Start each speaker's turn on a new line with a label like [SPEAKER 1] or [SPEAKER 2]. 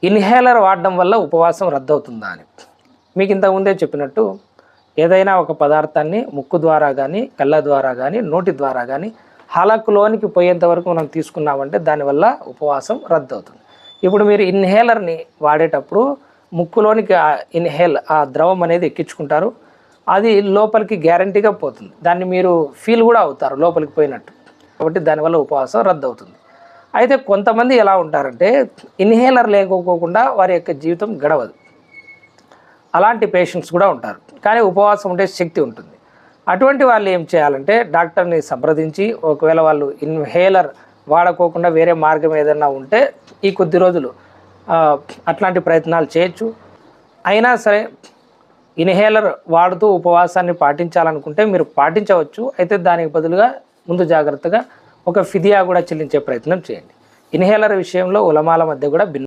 [SPEAKER 1] Inhaler వాడడం వల్ల ఉపవాసం రద్దవుతుందా అని. మీకు ఇంతకుముందే చెప్పినట్టు ఏదైనా ఒక పదార్థాన్ని ముక్కు ద్వారా కానీ, కళ్ళ ద్వారా కానీ, నోటి ద్వారా కానీ హలకులోనికి పోయేంత వరకు మనం తీసుకున్నామంటే దానివల్ల ఉపవాసం రద్దవుతుంది. ఇప్పుడు మీరు ఇన్హేలర్ని వాడేటప్పుడు ముక్కులోనికి ఆ ద్రవం అనేది ఎక్కించుకుంటారు. అది లోపలికి గ్యారంటీగా పోతుంది. దాన్ని మీరు ఫీల్ కూడా అవుతారు లోపలికి పోయినట్టు. కాబట్టి దానివల్ల ఉపవాసం రద్దవుతుంది. అయితే కొంతమంది ఎలా ఉంటారంటే ఇన్హేలర్ లేకపోకుండా వారి యొక్క జీవితం గడవదు. అలాంటి పేషెంట్స్ కూడా ఉంటారు. కానీ ఉపవాసం ఉండే శక్తి ఉంటుంది. అటువంటి వాళ్ళు ఏం చేయాలంటే డాక్టర్ని సంప్రదించి ఒకవేళ వాళ్ళు ఇన్హేలర్ వాడుకోకుండా వేరే మార్గం ఏదైనా ఉంటే ఈ కొద్ది రోజులు అట్లాంటి ప్రయత్నాలు చేయొచ్చు. అయినా సరే ఇన్హేలర్ వాడుతూ ఉపవాసాన్ని పాటించాలనుకుంటే మీరు పాటించవచ్చు. అయితే దానికి బదులుగా ముందు జాగ్రత్తగా ఒక ఫిదియా కూడా చెల్లించే ప్రయత్నం చేయండి. ఇన్హేలర్ విషయంలో ఉలమాల మధ్య కూడా